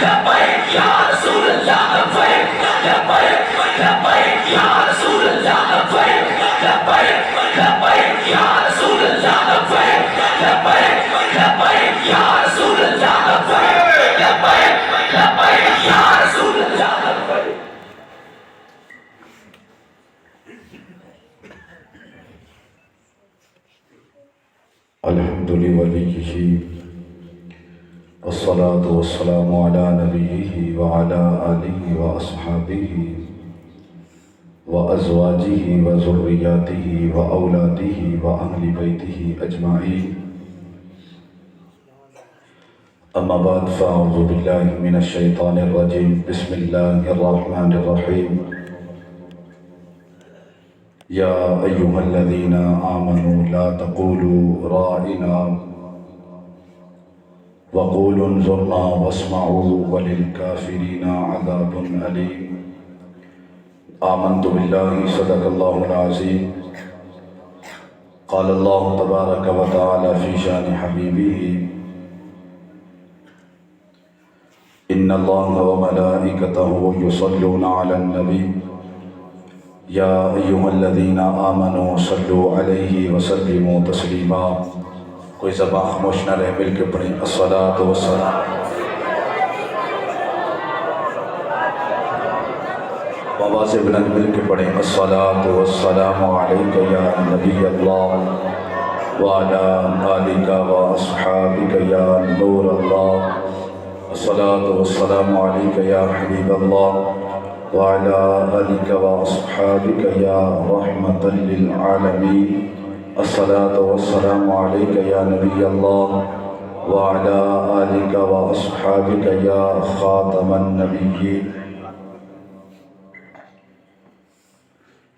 لبیک یا رسول اللہ لبیک لبیک لبیک یا رسول اللہ لبیک لبیک لبیک یا رسول اللہ لبیک لبیک لبیک یا رسول اللہ لبیک لبیک لبیک یا رسول اللہ لبیک. الحمد لوليه والصلاة والسلام على نبيه وعلى آله وأصحابه وأزواجه وذرياته وأولاده وأهل بيته أجمعين. أما بعد فأعوذ بالله من الشيطان الرجيم. بسم الله الرحمن الرحيم. يا أيها الذين آمنوا لا تقولوا راعنا وقولوا انظرنا واسمعوا وللكافرين عذاب أليم. آمنت بالله صدق الله العظيم. قال الله تبارك وتعالى في شان حبيبه إن الله وملائكته يصلون على النبي يا أيها الذين آمنوا صلوا عليه وسلموا تسلیما. کوئی زبان خاموش نہ رہے، مل کے پڑھیں الصلاۃ والسلام. آواز بلند مل کے پڑھیں الصلاۃ والسلام علیک یا نبی اللہ وعلی آلک واصحابک یا نور اللہ. الصلاۃ والسلام علیک یا حبیب اللہ وعلى آلك وأصحابك يا رحمة للعالمين. الصلاة والسلام عليك يا نبي الله وعلى آلك وأصحابك يا خاتم النبيين.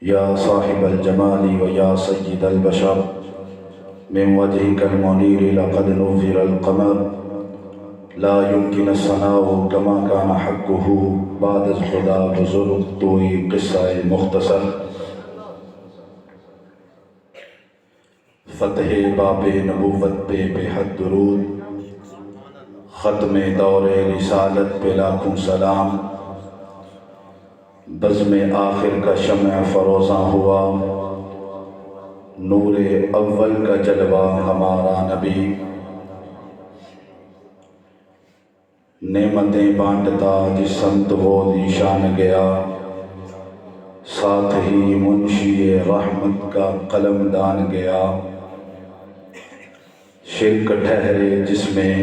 يا صاحب الجمال ويا سيد البشر من وجهك المنير لقد نوفر القمر لا يمكن الثناء كما كان حقه بعد الخدا بزرگ توئی قصہ مختصر. فتح باب نبوت پہ بے حد درود، ختم دور رسالت پہ لاکھوں سلام. بزم آخر کا شمع فروزاں ہوا، نور اول کا جلوہ ہمارا نبی. نعمتیں بانٹتا جس سمت وہ ذیشان گیا، ساتھ ہی منشی رحمت کا قلم دان گیا. شرک ٹھہرے جس میں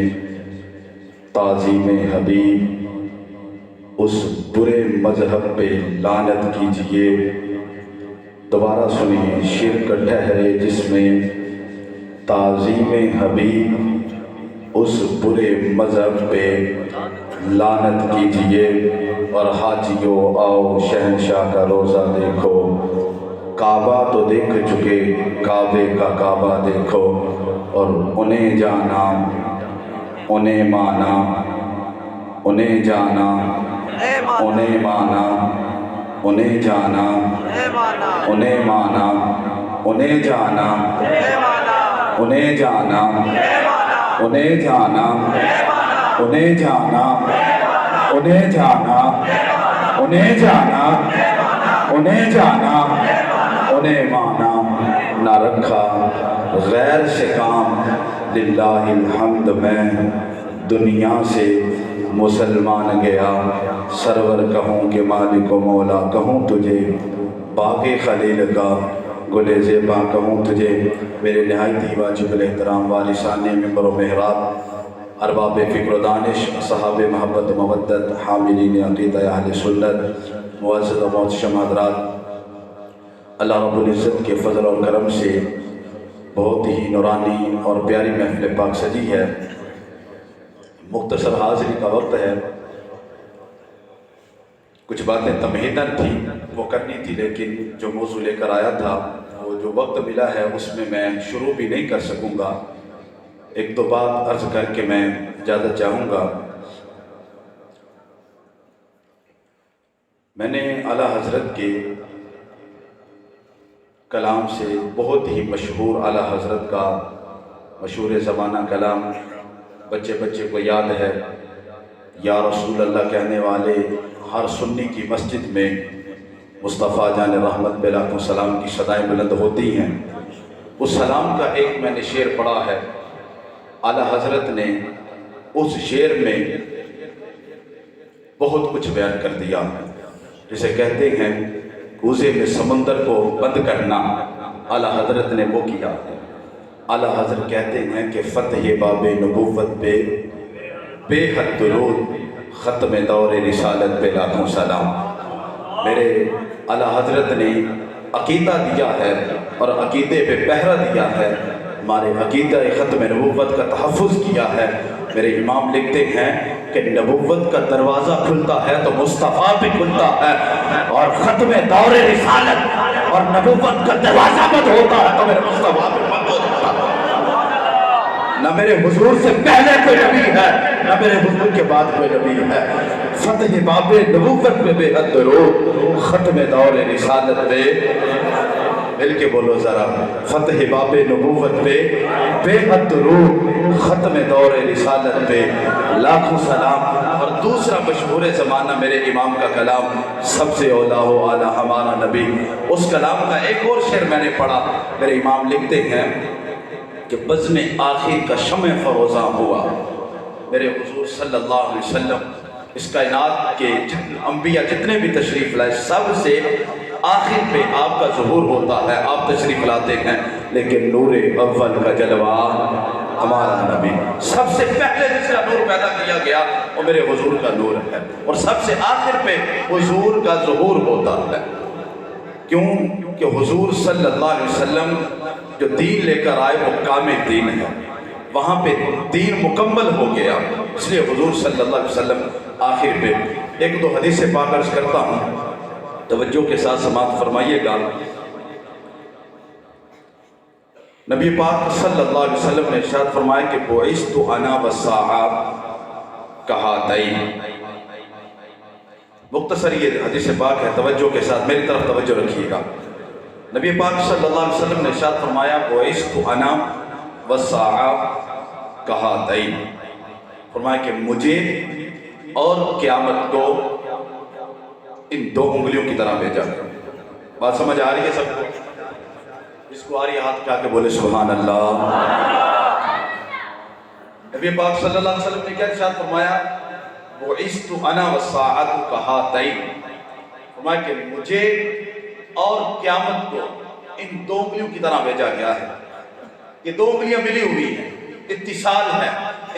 تعظیم حبیب، اس برے مذہب پہ لعنت کیجئے. دوبارہ سنیے، شرک ٹھہرے جس میں تعظیم حبیب، اس برے مذہب پہ لعنت کیجئے. اور حاجیوں آؤ شہنشاہ کا روزہ دیکھو، کعبہ تو دیکھ چکے، کعبے کا کعبہ دیکھو. اور انہیں جانا، انہیں مانا، انہیں جانا، انہیں مانا، انہیں جانا، انہیں مانا، انہیں جانا، انہیں جانا، انہیں جانا، انہیں جانا، انہیں جانا، انہیں جانا، انہیں جانا، انہیں مانا. نہ رکھا غیر سے کام، للہ الحمد میں دنیا سے مسلمان گیا. سرور کہوں کہ مالک و مولا کہوں تجھے، باغ خلیل کا گل زیبا کہوں تجھے. میرے نہایت واجب الاحترام وارثان منبر و محراب، ارباب فکر و دانش، صحاب محبت و مودت، حاملین عقیدہ اہل سنت، معزز و محتشم حضرات، اللہ رب العزت کے فضل اور کرم سے بہت ہی نورانی اور پیاری محفل پاک سجی ہے. مختصر حاضری کا وقت ہے، کچھ باتیں تمہیدن تھی وہ کرنی تھی، لیکن جو موضوع لے کر آیا تھا وہ جو وقت ملا ہے اس میں شروع بھی نہیں کر سکوں گا. ایک دو بات عرض کر کے میں اجازت چاہوں گا. میں نے اعلیٰ حضرت کے کلام سے بہت ہی مشہور اعلیٰ حضرت کا مشہور زمانہ کلام بچے بچے کو یاد ہے، یا رسول اللہ کہنے والے ہر سنی کی مسجد میں مصطفیٰ جان رحمت پہ لاکھوں سلام کی صدائیں بلند ہوتی ہیں۔ اس سلام کا ایک میں نے شعر پڑھا ہے، اعلیٰ حضرت نے اس شعر میں بہت کچھ بیان کر دیا، جسے کہتے ہیں کوزے میں سمندر کو بند کرنا، اعلیٰ حضرت نے وہ کیا۔ اعلیٰ حضرت کہتے ہیں کہ فتح باب نبوت پہ بے حد درود، ختم دور رسالت پہ لاکھوں سلام۔ میرے اعلیٰ حضرت نے عقیدہ دیا ہے اور عقیدے پہ پہرا دیا ہے، ہمارے عقیدہ ختم نبوت کا تحفظ کیا ہے۔ میرے امام لکھتے ہیں کہ نبوت کا دروازہ کھلتا ہے تو مصطفیٰ پہ کھلتا ہے، اور ختم دور رسالت اور نبوت کا دروازہ بند ہوتا ہے تو میرے مصطفیٰ پہ بند ہوتا ہے۔ نہ میرے حضور سے پہلے کوئی نبی ہے، نہ میرے حضور کے بعد کوئی نبی ہے۔ فتح باب نبوت پہ بے حد درود، ختم دور رسالت پہ، مل کے بولو ذرا، فتح باب نبوت پہ بے حد درود، ختم دور رسالت پہ لاکھوں سلام۔ اور دوسرا مشہور زمانہ میرے امام کا کلام، سب سے اولا و اعلیٰ ہمارا نبی، اس کلام کا ایک اور شعر میں نے پڑھا۔ میرے امام لکھتے ہیں کہ بزم آخر کا شمع فروزاں ہوا، میرے حضور صلی اللہ علیہ وسلم اس کائنات کے انبیاء جتنے بھی تشریف لائے سب سے آخر پہ آپ کا ظہور ہوتا ہے، آپ تشریف لاتے ہیں، لیکن نور اول کا جلوہ ہمارا نبی، سب سے پہلے جس کا نور پیدا کیا گیا وہ میرے حضور کا نور ہے، اور سب سے آخر پہ حضور کا ظہور ہوتا ہے۔ کیوں کہ حضور صلی اللہ علیہ وسلم جو دین لے کر آئے وہ کامل دین ہے، وہاں پہ دین مکمل ہو گیا، اس لیے حضور صلی اللہ علیہ وسلم آخر پہ۔ ایک دو حدیث پاک عرض کرتا ہوں، توجہ کے ساتھ سماعت فرمائیے گا۔ نبی پاک صلی اللہ علیہ وسلم نے ارشاد فرمایا کہ بعثت انا والساعہ کہاتین۔ مختصر یہ حدیث پاک ہے، توجہ کے ساتھ میری طرف توجہ رکھیے گا۔ نبی پاک صلی اللہ علیہ وسلم نے ارشاد فرمایا بعثت انا والساعہ کہاتین، فرمایا کہ مجھے اور قیامت کو ان دو انگلیوں کی طرح بھیجا گیا۔ بات سمجھ آ رہی ہے سب کو؟ جس کو آ رہی ہے ہاتھ کیا کہ بولے سبحان اللہ۔ نبی پاک صلی اللہ علیہ وسلم نے کیا ارشاد فرمایا؟ بعثت انا والساعۃ کہاتین، فرمایا کہ مجھے اور قیامت کو ان دو انگلیوں کی طرح بھیجا گیا ہے۔ یہ دو انگلیاں ملی ہوئی ہیں، اتصال ہے،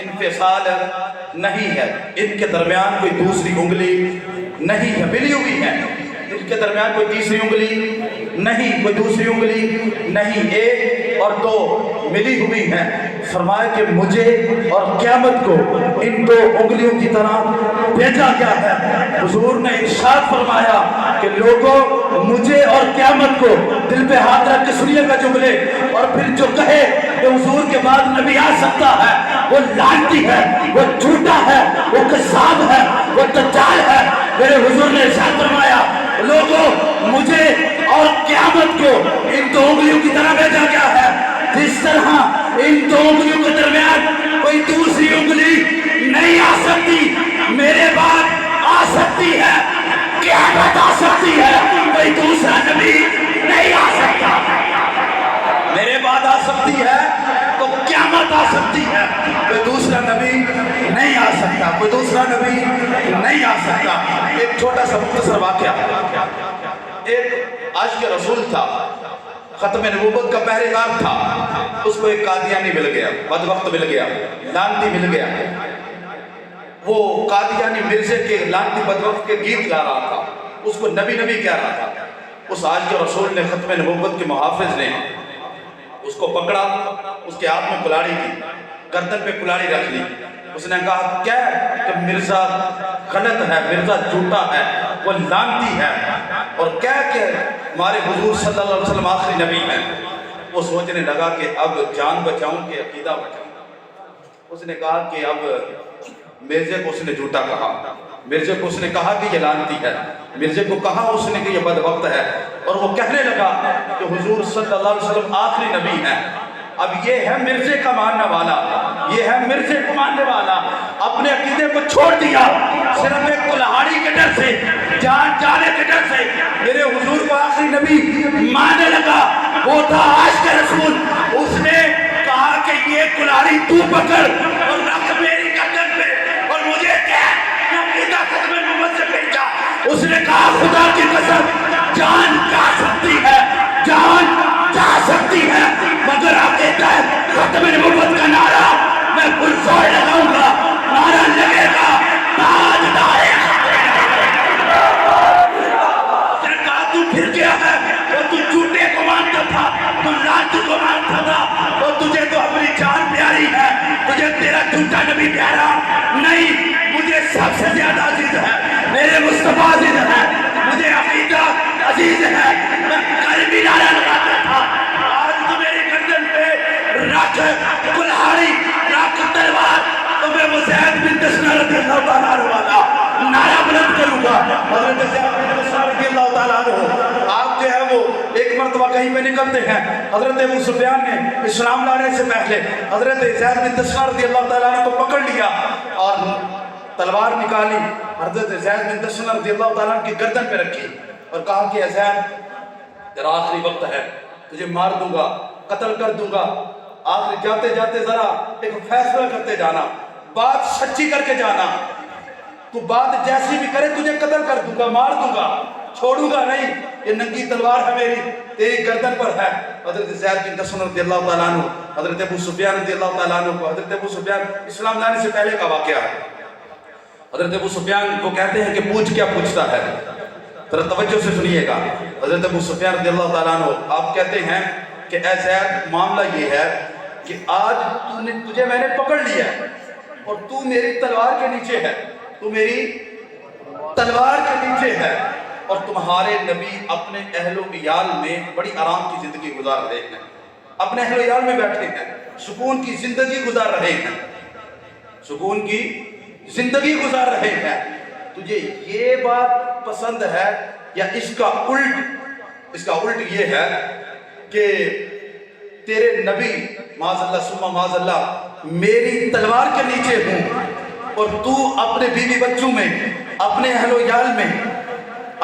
انفصال نہیں ہے، ان کے درمیان کوئی دوسری انگلی نہیں ہے، ملی ہوئی ہے، ان کے درمیان کوئی تیسری انگلی نہیں، کوئی دوسری انگلی نہیں، ایک اور دو ملی ہوئی ہیں۔ فرمایا کہ مجھے اور قیامت کو ان دو انگلیوں کی طرح بھیجا گیا ہے۔ حضور نے ارشاد فرمایا کہ لوگوں مجھے اور قیامت کو دل پہ ہاتھ رکھ کے سنیے گا جملے، اور پھر جو کہے کہ حضور کے بعد نبی آ سکتا ہے وہ لعنتی ہے، وہ جھوٹا ہے، وہ کذاب ہے، وہ دجال ہے۔ میرے حضور نے ارشاد فرمایا لوگوں مجھے اور قیامت کو ان دو انگلیوں کی طرح بھیجا گیا ہے، جس طرح ان دو انگلیوں کے درمیان کوئی دوسری انگلی نہیں آ سکتی، میرے بعد آ سکتی ہے، قیامت آ سکتی ہے، کوئی دوسرا نبی نہیں آ سکتا۔ میرے بعد آ سکتی ہے تو قیامت آ سکتی ہے، کوئی دوسرا نبی نہیں آ سکتا، کوئی دوسرا نبی نہیں آ سکتا۔ ایک چھوٹا سا مختصر واقعہ، ایک عاشق رسول تھا، ختم نبوت کا پہرے دار تھا، اس کو ایک قادیانی مل گیا، بدبخت مل گیا، لعنتی مل گیا۔ وہ قادیانی مرزے کے لعنتی بدبخت کے گیت گا رہا تھا، اس کو نبی نبی کہہ رہا تھا۔ اس عاشق رسول نے ختم نبوت کے محافظ نے اس کو پکڑا، اس کے ہاتھ میں کلاڑی تھی، گردن پہ کلاڑی رکھ لی۔ اس نے کہا کیا کہ مرزا غلط ہے، مرزا جھوٹا ہے، وہ لعنتی ہے، اور کیا کہ ہمارے حضور صلی اللہ علیہ وسلم آخری نبی ہیں۔ وہ سوچنے لگا کہ اب جان بچاؤں کہ عقیدہ بچاؤں۔ اس نے کہا کہ اب مرزے کو اس نے جھوٹا کہا، مرزے کو اس نے کہا کہ یہ لعنتی ہے، مرزے کو کہا اس نے کہ یہ بدبخت ہے، اور وہ کہنے لگا کہ حضور صلی اللہ علیہ وسلم آخری نبی ہیں۔ اب یہ ہے مرزے کا ماننے والا، یہ ہے مرزے کو ماننے والا، اپنے عقیدے کو چھوڑ دیا صرف ایک کلہاڑی کے ڈر سے، جان جانے کے ڈر سے میرے حضور کو آخری نبی ماننے لگا، وہ تھا عاشق رسول۔ اس نے کہا کہ یہ کلہاڑی تو پکڑ اور رکھ میری گردن پہ اور مجھے کہہ کہ عقیدہ ختم نبوت سے بھیجا۔ اس نے کہا خدا کی قسم جان جا سکتی ہے، جان جا سکتی ہے، مگر عقیدہ ختم نبوت کا نعرہ میں پرزور لگاؤں گا، نعرہ لگے گا تاجدار اس نے کہا تو پھر گیا ہے، اور تو جھوٹے کو مانتا تھا، تو لانتی کو مانتا تھا، اور تجھے تو اپنی جان پیاری ہے، تجھے تیرا جھوٹا نبی پیارا نہیں، مجھے سب سے زیادہ عزیز ہے میرے مصطفیٰ، عزیز ہے مجھے عقیدہ عزیز ہے، میں کل بھی نعرہ لگاتا تھا، آج تو میری گردن پہ رکھ کلہاڑی رکھ تلوار، تو میں وہ زید بن دسنہ رضی اللہ تعالیٰ عنہ والا نعرہ بلند کروں گا۔ حضرت زید بن دسنہ رضی اللہ تعالیٰ عنہ آپ جو ہے وہ ایک مرتبہ کہیں پہ نکلتے ہیں، حضرت ابو سفیان نے اسلام لانے سے پہلے حضرت زید بن دسنہ رضی اللہ تعالیٰ عنہ کو پکڑ لیا اور تلوار نکالی، حضرت زید بن دسنہ رضی اللہ تعالیٰ عنہ کی گردن پہ رکھی اور کہا کہ اے زید تیرا آخری وقت ہے، تجھے مار دوں گا، قتل کر دوں گا، آخری جاتے جاتے ذرا ایک فیصلہ کرتے جانا، بات سچی کر کے جانا، تو بات جیسی بھی کرے تجھے قتل کر دوں گا، مار دوں گا، چھوڑوں گا نہیں، یہ ننگی تلوار ہے میری تیری گردن پر ہے۔ حضرت زید بن دسنہ رضی اللہ تعالیٰ عنہ حضرت ابو سفیان رضی اللہ تعالیٰ عنہ کو، حضرت ابو سفیان اسلام لانے سے پہلے کا واقعہ ہے، حضرت ابو سفیان کو کہتے ہیں کہ پوچھ کیا پوچھتا ہے، ذرا توجہ سے سنیے گا۔ حضرت ابو سفیان رضی اللہ تعالیٰ عنہ آپ کہتے ہیں کہ اے زید معاملہ یہ ہے کہ آج تجھے میں نے پکڑ لیا ہے اور تو میری تلوار کے نیچے ہے، تو میری تلوار کے نیچے ہے، اور تمہارے نبی اپنے اہل و عیال میں بڑی آرام کی زندگی گزار رہے ہیں، اپنے اہل و عیال میں بیٹھے ہیں، سکون کی زندگی گزار رہے ہیں، سکون کی زندگی گزار رہے ہیں، تجھے یہ بات پسند ہے یا اس کا الٹ یہ ہے کہ تیرے نبی معاذ اللہ ثم معاذ اللہ میری تلوار کے نیچے ہوں اور تو اپنے بیوی بچوں میں اپنے اہل و عیال میں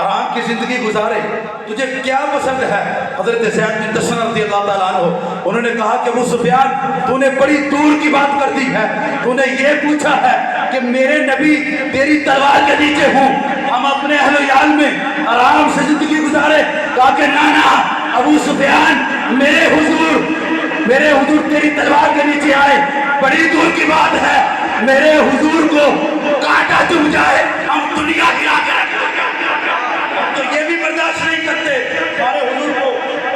آرام کی زندگی گزارے، تجھے کیا پسند ہے؟ حضرت زید بن دسنہ رضی اللہ تعالیٰ عنہ انہوں نے کہا کہ ابو سفیان تو نے بڑی دور کی بات کر دی ہے، تو نے یہ پوچھا ہے کہ میرے نبی تیری تلوار کے نیچے ہوں، ہم اپنے اہل و عیال میں آرام سے زندگی گزارے؟ کہا کہ نانا ابو سفیان میرے حضور تیری تلوار کے نیچے آئے، بڑی دور کی بات ہے، میرے حضور کو کانٹا چبھ جائے ہم دنیا گرا کے رکھ تو یہ بھی برداشت نہیں کرتے، ہمارے حضور کو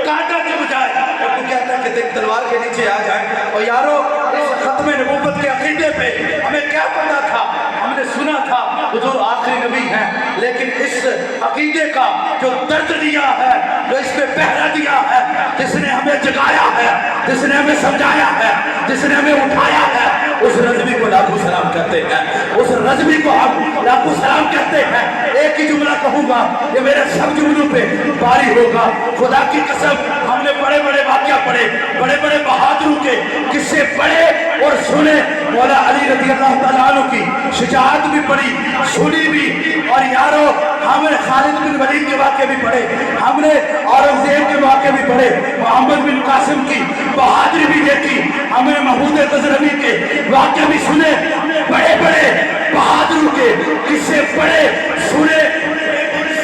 کانٹا چبھ جائے اور تو کہتا ہے کہ تیری تلوار کے نیچے آ جائے۔ اور یارو اس ختم نبوت کے عقیدے پہ ہمیں کیا پتا تھا؟ ہم نے سنا تھا حضور آخری نبی ہیں، لیکن اس عقیدے کا جو درد دیا ہے، جو اس پہ پہرا دیا ہے، جس نے ہمیں جگایا ہے، جس نے ہمیں سمجھایا ہے، جس نے ہمیں اٹھایا ہے، اس رضوی کو لاکھوں سلام کہتے ہیں، اس رضوی کو ہم لاکھوں سلام کہتے ہیں۔ ایک ہی جملہ کہوں گا، یہ میرے سب جملوں پہ باری ہوگا، خدا کی قسم ہم نے بڑے بڑے واقعہ پڑھے، بڑے بڑے بہادروں کے قصے پڑھے اور سنے، مولا علی رضی اللہ تعالیٰ عنہ کی شجاعت بھی پڑھی، سنی بھی، اور یارو ہم نے خالد بن ولید کے واقعے بھی پڑھے، ہم نے اورنگزیب کے واقعے بھی پڑھے، محمد بن قاسم کی بہادری بھی دیکھی، ہم نے محمود غزنوی کے واقعے بھی سنے، بڑے بڑے بہادروں کے قصے پڑھے سنے،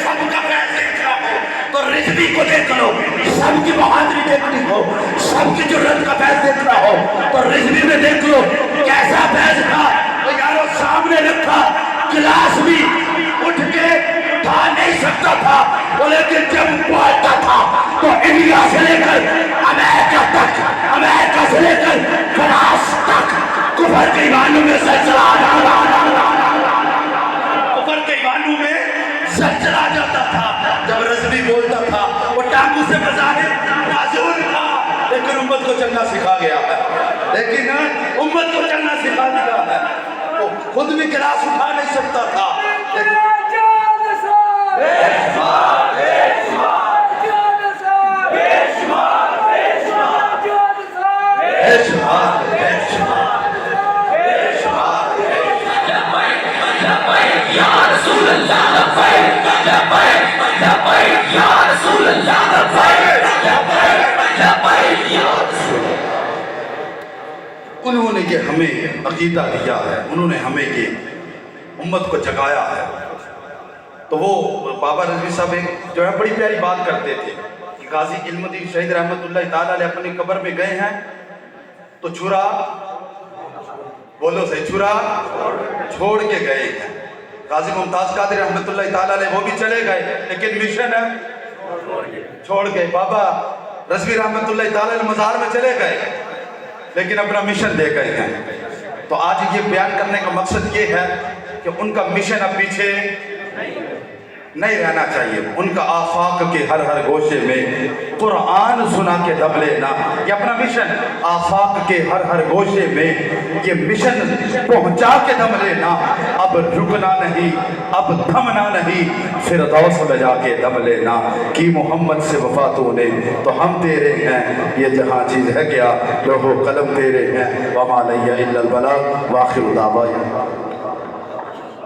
سب کا فیض دیکھنا ہو تو رضوی کو دیکھ لو، سب کی بہادری دیکھنی ہو، سب کی جرأت کا فیض دیکھنا ہو تو رضوی میں دیکھ لو کیسا فیض تھا۔ تو یارو سامنے رکھا گلاس بھی اٹھ کے اٹھا نہیں سکتا تھا، لیکن جب پہنچتا تھا تو انڈیا سے لے کر امریکہ تک، امریکہ سے لے کر فرانس تک کفر کے ایوانوں میں زلزلہ جاتا تھا۔ جب رضوی بولتا تھا وہ ٹانگوں سے بظاہر معذور تھا، لیکن امت کو چلنا سکھا گیا ہے، لیکن امت کو چلنا سکھا دیا ہے، وہ خود بھی گلاس اٹھا نہیں سکتا تھا، رسول اللہ لبیک لبیک لبیک یا رسول اللہ۔ انہوں نے یہ ہمیں عقیدہ دیا ہے، انہوں نے ہمیں یہ امت کو جگایا ہے۔ تو وہ بابا رضوی صاحب ایک جو ہے بڑی پیاری بات کرتے تھے کہ غازی علم الدین شہید رحمت اللہ تعالیٰ علیہ اپنی قبر میں گئے ہیں تو چھرا، بولو صحیح، چھرا چھوڑ کے گئے ہیں۔ غازی ممتاز قادری رحمت اللہ تعالیٰ علیہ وہ بھی چلے گئے لیکن مشن چھوڑ گئے۔ بابا رضوی رحمت اللہ تعالیٰ علیہ مزار میں چلے گئے لیکن اپنا مشن دے گئے ہیں۔ تو آج یہ بیان کرنے کا مقصد یہ ہے کہ ان کا مشن اب پیچھے نہیں رہنا چاہیے۔ ان کا آفاق کے ہر ہر گوشے میں قرآن سنا کے دم لینا، یہ اپنا مشن آفاق کے ہر ہر گوشے میں یہ مشن پہنچا کے دم لینا، اب رکنا نہیں، اب تھمنا نہیں، فردوس میں جا کے دم لینا۔ کی محمد سے وفا تو نے تو ہم تیرے ہیں، یہ جہاں چیز ہے کیا لوح و قلم تیرے ہیں، وما علیہ الا البلاغ، وآخر دعوانا